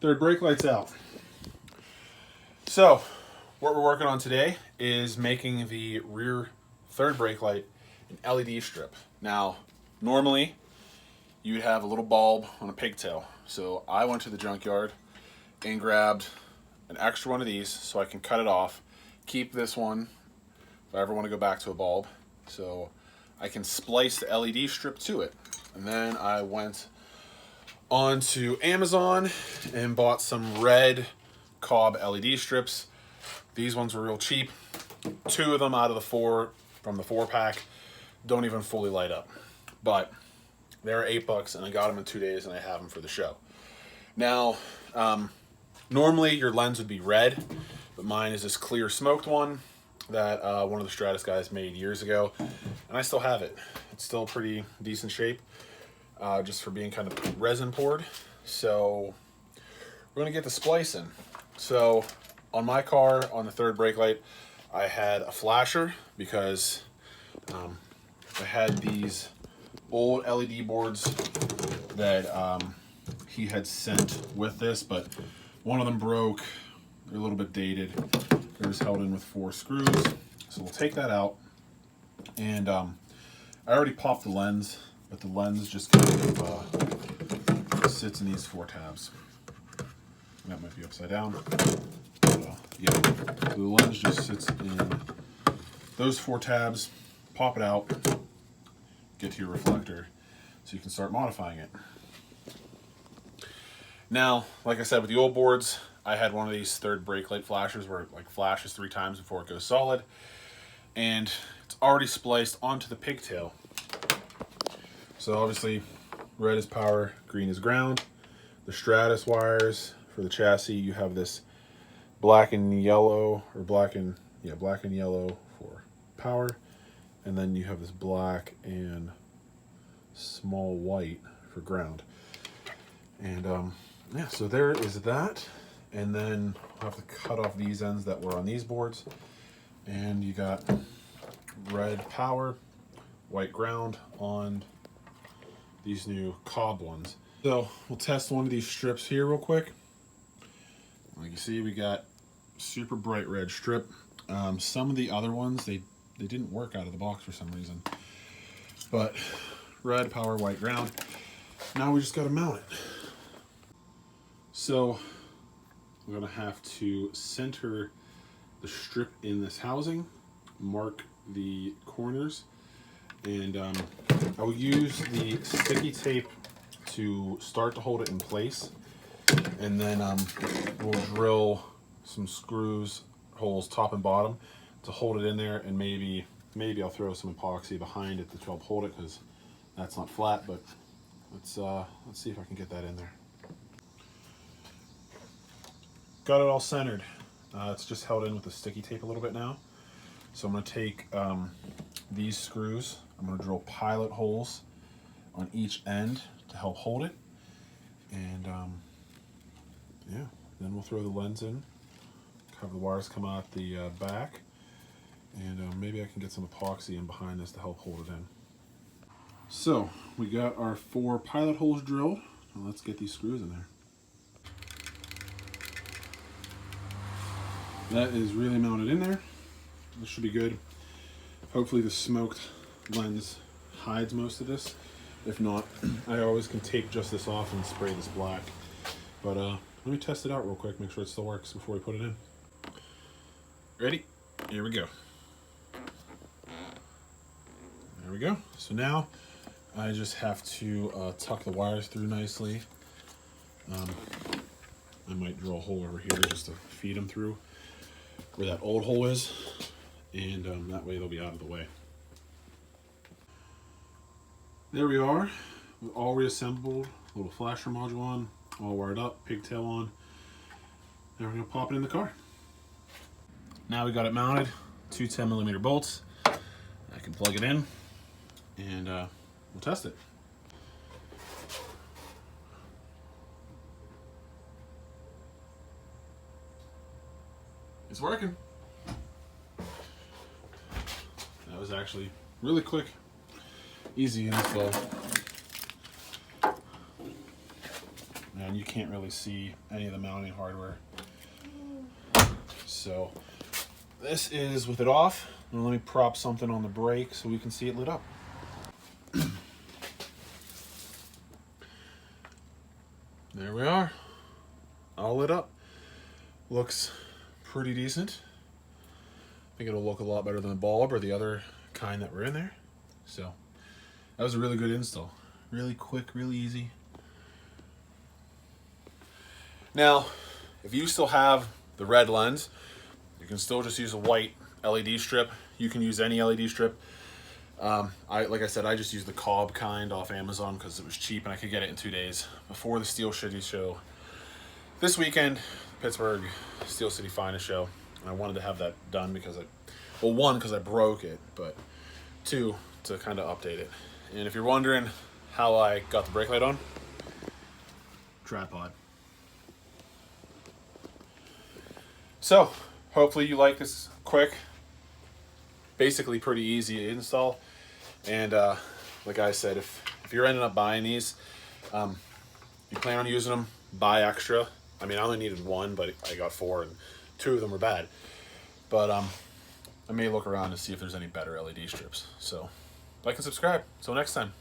Third brake light's out. So, what we're working on today is making the rear third brake light an LED strip. Now, normally, you'd have a little bulb on a pigtail. So I went to the junkyard and grabbed an extra one of these so I can cut it off, keep this one if I ever want to go back to a bulb, so I can splice the LED strip to it. And then I went onto Amazon and bought some red Cobb LED strips. These ones were real cheap. 2 of them out of the 4 from the 4-pack don't even fully light up, but they're $8 and I got them in 2 days and I have them for the show. Now, normally your lens would be red, but mine is this clear smoked one that one of the Stratus guys made years ago, and I still have it. It's still pretty decent shape, just for being kind of resin poured. So we're gonna get the splice in. So on my car, on the third brake light, I had a flasher because I had these old LED boards that he had sent with this, but one of them broke. They're a little bit dated. They're just held in with 4 screws. So we'll take that out. And I already popped the lens, but the lens just kind of sits in these 4 tabs. That might be upside down. Yeah, so the lens just sits in those 4 tabs. Pop it out, get to your reflector, so you can start modifying it. Now, like I said, with the old boards, I had one of these third brake light flashers where it like flashes 3 times before it goes solid, and it's already spliced onto the pigtail. So obviously, red is power, green is ground. The Stratus wires for the chassis, you have this black and yellow, or black and yellow for power, and then you have this black and small white for ground. And yeah, so there is that. And then I'll have to cut off these ends that were on these boards. And you got red power, white ground on these new Cobb ones. So we'll test one of these strips here real quick. Like you see, we got super bright red strip. Some of the other ones, they didn't work out of the box for some reason. But red power, white ground. Now we just got to mount it. So we're going to have to center the strip in this housing, mark the corners, and I will use the sticky tape to start to hold it in place, and then we'll drill some screws holes top and bottom to hold it in there, and maybe I'll throw some epoxy behind it to help hold it, because that's not flat. But let's see if I can get that in there. Got it all centered. It's just held in with the sticky tape a little bit now. So I'm going to take these screws, I'm going to drill pilot holes on each end to help hold it, and yeah, then we'll throw the lens in, have the wires come out the back, and maybe I can get some epoxy in behind this to help hold it in. So we got our 4 pilot holes drilled. Now let's get these screws in there. That is really mounted in there. This should be good. Hopefully the smoked lens hides most of this. If not, I always can take just this off and spray this black. But let me test it out real quick, make sure it still works before we put it in. Ready? Here we go. There we go. So now I just have to tuck the wires through nicely. I might drill a hole over here just to feed them through where that old hole is, and that way they'll be out of the way. There we are, all reassembled, little flasher module on, all wired up, pigtail on. Now we're gonna pop it in the car. Now we got it mounted, 2 10mm bolts. I can plug it in, and we'll test it. It's working. That was actually really quick, easy, and slow. Now and you can't really see any of the mounting hardware. So this is with it off. Now let me prop something on the brake so we can see it lit up. There we are, all lit up. Looks pretty decent. I think it'll look a lot better than the bulb or the other kind that were in there. So that was a really good install. Really quick, really easy. Now, if you still have the red lens, you can still just use a white LED strip. You can use any LED strip. Like I said, I just used the Cobb kind off Amazon because it was cheap and I could get it in 2 days before the Steel City show this weekend, Pittsburgh Steel City Finest show. And I wanted to have that done because one, because I broke it, but two, to kind of update it. And if you're wondering how I got the brake light on, tripod. So hopefully you like this quick, basically pretty easy install. And like I said, if you're ending up buying these, you plan on using them, buy extra. I mean, I only needed one, but I got 4 and 2 of them were bad. But I may look around to see if there's any better LED strips. So like and subscribe. Till next time.